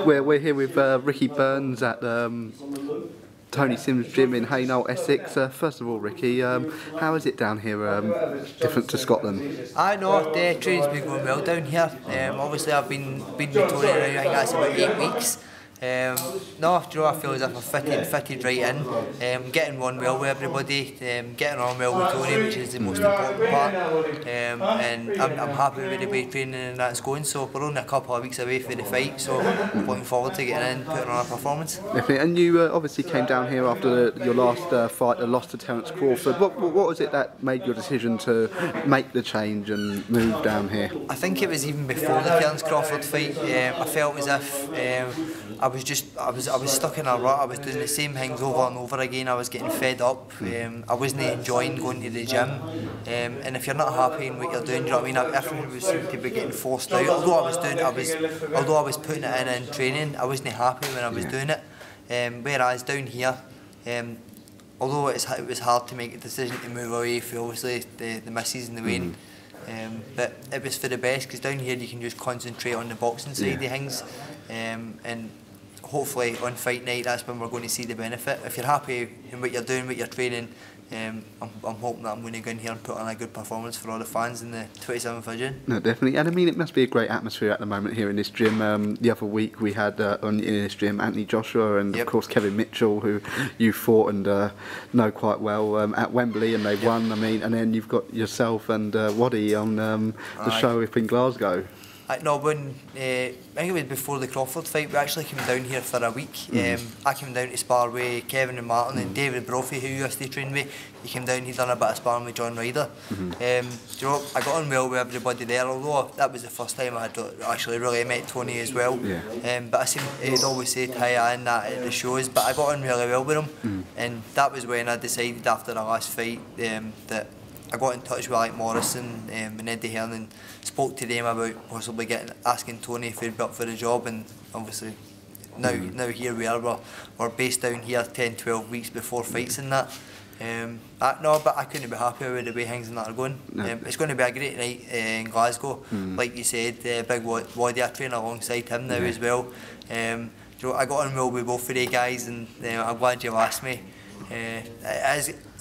We're here with Ricky Burns at Tony Sims' gym in Hainault, Essex. First of all, Ricky, how is it down here, different to Scotland? I know the training's been going well down here. Obviously, I've been with Tony now. I think that's about 8 weeks. No, do you know, I feel as if I've fitted right in. Getting on well with everybody, getting on well with Tony, which is the most important part. And I'm happy with the way training and that's going. So we're only a couple of weeks away for the fight, so looking forward to getting in, putting on a performance. Definitely. And you obviously came down here after your last fight, the loss to Terence Crawford. What was it that made your decision to make the change and move down here? I think it was even before the Terence Crawford fight. I felt as if I was stuck in a rut. I was doing the same things over and over again. I was getting fed up. I wasn't enjoying going to the gym. And if you're not happy in what you're doing, you know what I mean? Everything seemed to be getting forced out. Although I was putting it in training, I wasn't happy when I was doing it. Whereas down here, although it was hard to make a decision to move away for obviously the misses and the weighing, but it was for the best, because down here you can just concentrate on the boxing side of things, and hopefully on fight night that's when we're going to see the benefit. If you're happy in what you're doing, what you're training, I'm hoping that I'm going to go in here and put on a good performance for all the fans in the 27th of June. No, definitely. And I mean, it must be a great atmosphere at the moment here in this gym. The other week we had in this gym Anthony Joshua and of course Kevin Mitchell, who you fought and know quite well at Wembley, and they won. I mean, and then you've got yourself and Waddy on the show up in Glasgow. No, when I think it was before the Crawford fight, we actually came down here for a week. I came down to spar with Kevin and Martin and David Brophy, who used to train me. He came down, he'd done a bit of sparring with John Ryder. You know, I got on well with everybody there, although that was the first time I had actually really met Tony as well. But I seem he'd always say hi and that at the shows, but I got on really well with him. And that was when I decided after the last fight that I got in touch with like Morrison and Eddie Hearn and spoke to them about possibly asking Tony if he'd be up for the job, and obviously now here we are, we're based down here 10-12 weeks before fights and that. No, but I couldn't be happier with the way things and that are going. It's going to be a great night in Glasgow. Like you said, Big Waddy, I train alongside him now as well. I got on well with both of the guys, and I'm glad you asked me.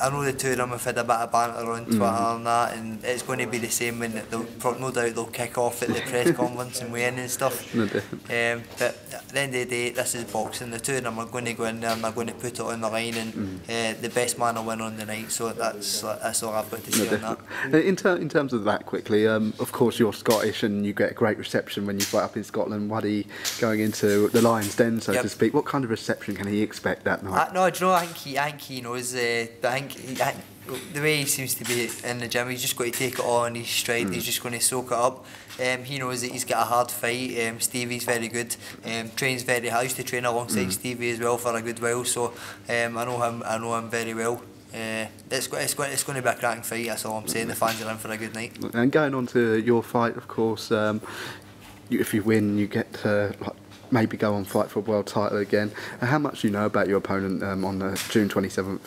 I know the two of them have had a bit of banter on Twitter and that, and it's going to be the same when no doubt they'll kick off at the press conference and weigh in and stuff. But at the end of the day, this is boxing. The two of them are going to go in there and they're going to put it on the line, and the best man will win on the night. So that's all I've got to say on that. In terms of that, quickly, of course you're Scottish and you get a great reception when you fight up in Scotland. Waddy going into the Lion's Den, so to speak. What kind of reception can he expect that night? No, do you know, I think he knows. I think the way he seems to be in the gym, he's just got to take it on his stride. He's just going to soak it up. He knows that he's got a hard fight. Stevie's very good. Trains very hard. I used to train alongside Stevie as well for a good while, so I know him very well. It's going to be a cracking fight. That's all I'm saying. The fans are in for a good night. And going on to your fight, of course, if you win, you get to maybe go on fight for a world title again. How much do you know about your opponent on June 27th?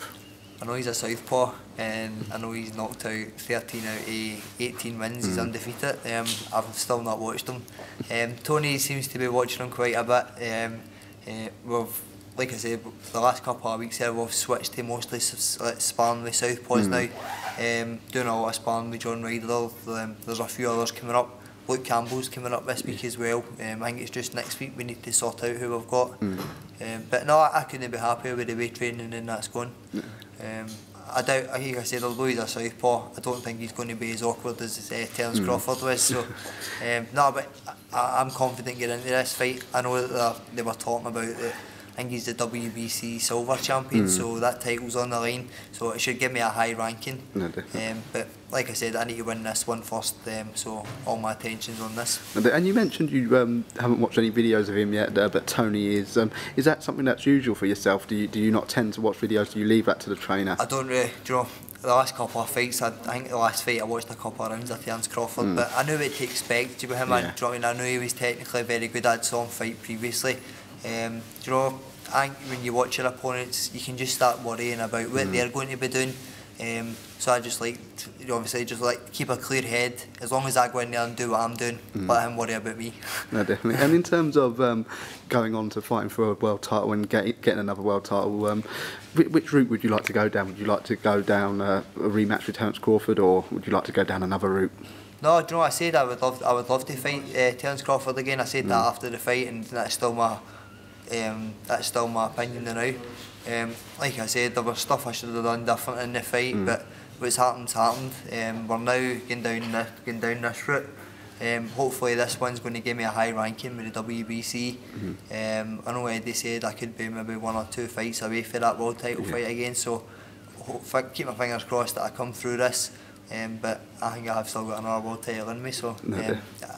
I know he's a southpaw, and I know he's knocked out 13 out of 18 wins. He's undefeated. I've still not watched him. Tony seems to be watching him quite a bit. Like I said, the last couple of weeks here we've switched to mostly sparring with southpaws now. Doing a lot of sparring with John Ryder. There's a few others coming up. Luke Campbell's coming up this week as well. I think it's just next week we need to sort out who we've got. But no, I couldn't be happier with the way training and that's going. I doubt, like I said, although he's a southpaw, I don't think he's going to be as awkward as Terence Crawford was. So, no, but I'm confident getting into this fight. I know that they were talking about I think he's the WBC silver champion, so that title's on the line, so it should give me a high ranking. But like I said, I need to win this one first, so all my attention's on this. And you mentioned you haven't watched any videos of him yet, but Tony is. Is that something that's usual for yourself? Do you not tend to watch videos? Do you leave that to the trainer? I don't really. Do you know, the last couple of fights, I think the last fight I watched a couple of rounds of Terence Crawford, but I knew what to expect with him. I knew he was technically very good. I'd saw him fight previously. Do you know, I think when you watch your opponents, you can just start worrying about what they're going to be doing. So I just like, obviously, just like keep a clear head. As long as I go in there and do what I'm doing, let him worry about me. No, definitely. And in terms of going on to fighting for a world title and getting another world title, which route would you like to go down? Would you like to go down a rematch with Terence Crawford, or would you like to go down another route? No, do you know what I said? I would love to fight Terence Crawford again. I said that after the fight, and that's still my opinion now. Like I said, there was stuff I should have done different in the fight, but what's happened's happened. We're now going down this route. Hopefully this one's going to give me a high ranking with the WBC. I know Eddie said I could be maybe 1 or 2 fights away for that world title fight again, so keep my fingers crossed that I come through this. But I think I've still got another world title in me, so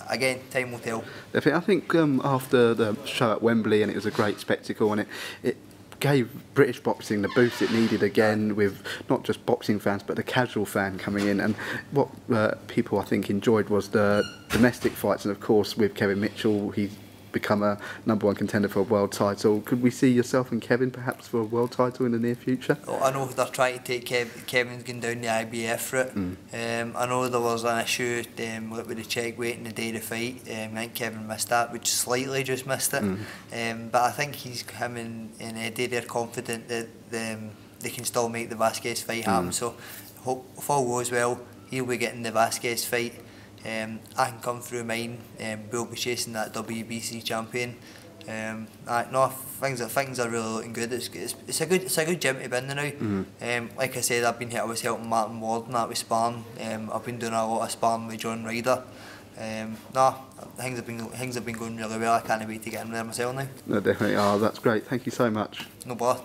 again, time will tell. Definitely. I think after the show at Wembley, and it was a great spectacle, and it gave British boxing the boost it needed again, with not just boxing fans but the casual fan coming in. And what people I think enjoyed was the domestic fights, and of course with Kevin Mitchell, he's become a #1 contender for a world title. Could we see yourself and Kevin perhaps for a world title in the near future? Oh, I know they're trying to take Kevin's going down the IBF route. I know there was an issue with the check weight in the day of the fight. I think Kevin missed that, which slightly just missed it. But I think him and Eddie, they're confident that they can still make the Vasquez fight happen. So if all goes well, he'll be getting the Vasquez fight. I can come through mine. We'll be chasing that WBC champion. No, things are really looking good. It's a good gym to be in now. Like I said, I was helping Martin Ward and that with sparring. I've been doing a lot of sparring with John Ryder. No, things have been going really well. I can't wait to get in there myself now. No, definitely. Oh, that's great. Thank you so much. No bother.